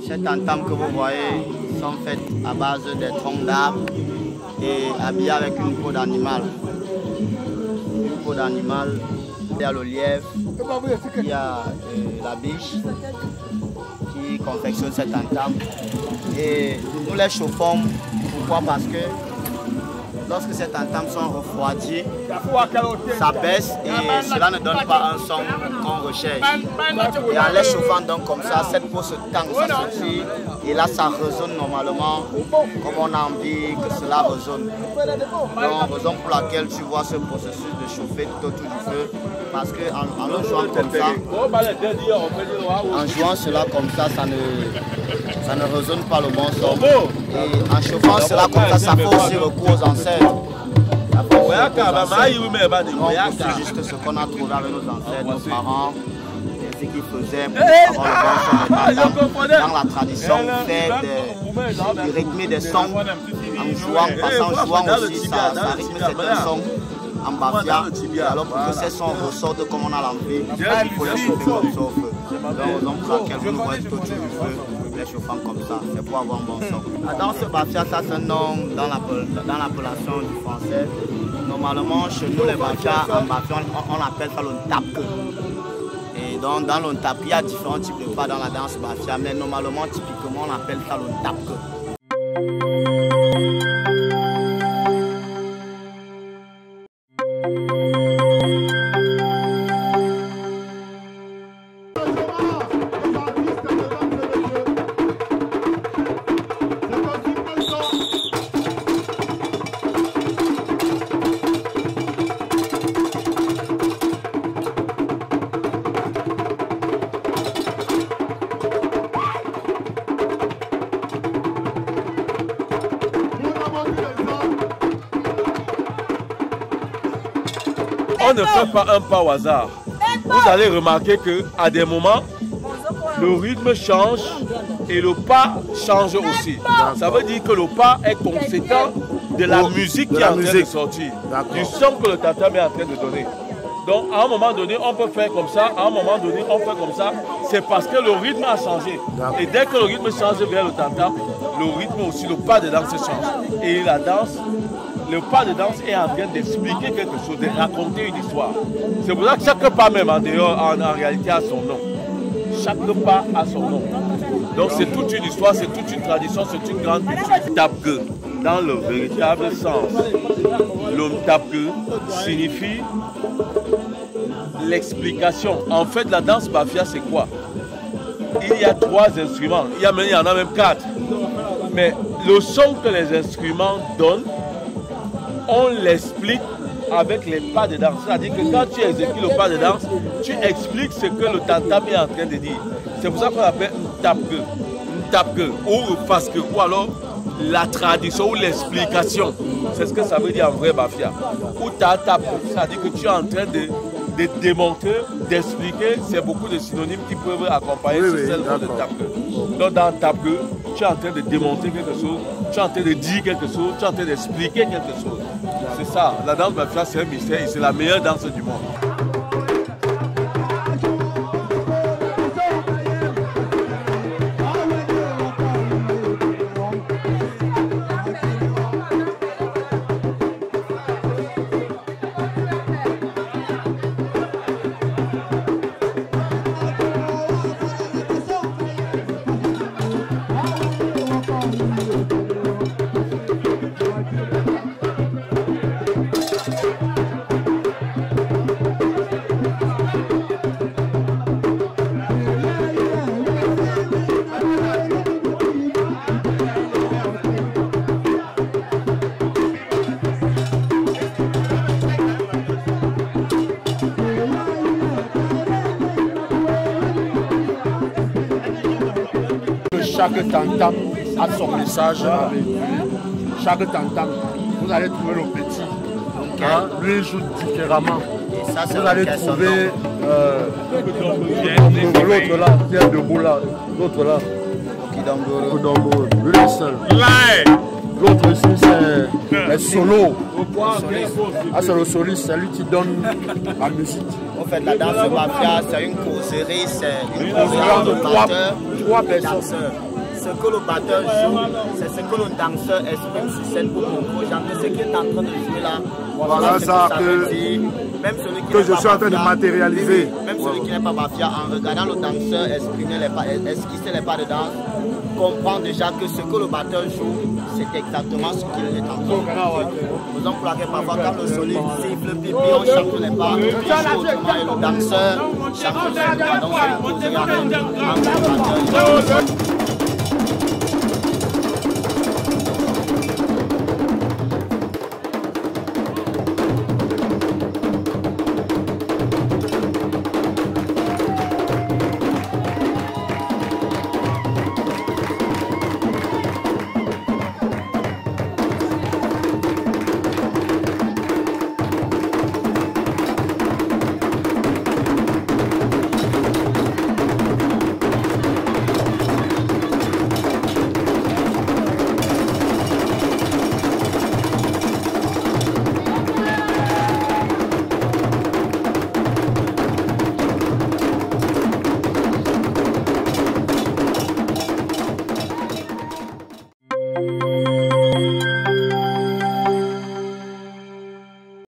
Ces tam-tams que vous voyez sont faites à base des troncs d'arbres et habillés avec une peau d'animal. Une peau d'animal, il y a le lièvre, il y a la biche qui confectionne ces tam-tams. Et nous les chauffons, pourquoi? Parce que lorsque ces tam-tams sont refroidis, ça baisse et cela ne donne pas un son qu'on recherche. Et en les chauffant donc comme ça, cette peau se tend, ça se tire et là ça résonne normalement comme on a envie que cela résonne. Donc raison pour laquelle tu vois ce processus de chauffer tout autour du feu, parce qu'en le jouant comme ça, en jouant cela comme ça, ça ne résonne pas le bon son. Et en chauffant cela comme ça fait aussi recours aux ancêtres. C'est juste ce qu'on a trouvé avec nos ancêtres, nos parents, ce qu'ils faisaient pour avoir le bon son. Dans la tradition, faire des rythmer des sons en jouant, parce qu'en jouant aussi, ça rythme certains sons en bafia. Alors pour que ces sons ressortent comme on a l'envie, il faut les chauffer comme ça au feu. Donc pour laquelle vous voyez tout du feu, les chauffant comme ça, c'est pour avoir un bon son. La danse bafia, ça c'est un nom dans l'appellation du français. Normalement, chez nous, les bafia, en bafia, on appelle ça le ntapke. Et donc, dans le ntapke, il y a différents types de pas dans la danse bafia, mais normalement, typiquement, on appelle ça le ntapke. On ne fait pas un pas au hasard. Vous allez remarquer qu'à des moments, le rythme change et le pas change aussi. Ça veut dire que le pas est conséquent de la musique qui est en train de sortir, du son que le tam-tam est en train de donner. Donc à un moment donné, on peut faire comme ça, à un moment donné, on fait comme ça. C'est parce que le rythme a changé. Et dès que le rythme change vers le tam-tam, le rythme aussi, le pas de danse change. Et la danse, le pas de danse est en train d'expliquer quelque chose, de raconter une histoire. C'est pour ça que chaque pas même en dehors, en réalité, a son nom. Chaque pas a son nom. Donc c'est toute une histoire, c'est toute une tradition, c'est une grande culture. Ntapke, dans le véritable sens, le ntapke signifie l'explication. En fait, la danse bafia, c'est quoi? Il y a 3 instruments, il y en a même 4. Mais le son que les instruments donnent, on l'explique avec les pas de danse. C'est-à-dire que quand tu exécutes le pas de danse, tu expliques ce que le tam-tam est en train de dire. C'est pour ça qu'on appelle ntapke. Ntapke, ou parce que, ou alors la tradition ou l'explication. C'est ce que ça veut dire en vrai bafia. Ou ta-tap, c'est-à-dire que tu es en train de démontrer, d'expliquer. C'est beaucoup de synonymes qui peuvent accompagner celle de ntapke. Donc dans ntapke, tu es en train de démontrer quelque chose, tu es en train de dire quelque chose, tu es en train d'expliquer quelque chose. C'est ça, la danse bafia, c'est un mystère et c'est la meilleure danse du monde. Chaque tam-tam a son message avec lui. Chaque tam-tam, vous allez trouver le petit. Lui joue différemment. Et ça, vous allez trouver l'autre là, qui est debout là, l'autre là. Lui est seul. L'autre ici, c'est les solos. Ah, c'est le soliste, c'est lui qui donne la musique. En fait, la danse mafia, c'est une causerie, c'est une causerie entre trois batteurs et personnes. danseurs. Ce que le batteur joue, c'est ce que le danseur exprime sur scène pour comprendre. Ce qu'il est en train de jouer là, voilà ça que même celui qui je suis en train de matérialiser. Même celui qui n'est pas mafia, en regardant le danseur esquisser les pas de danse, comprend déjà que ce que le batteur joue, c'est exactement ce qu'il est en train de faire. Nous avons plaqué parfois quand le solide siffle, pipi, on chante les pas, il joue autrement et le danseur chante les pas. Donc c'est une causerie entre le batteur et le danseur.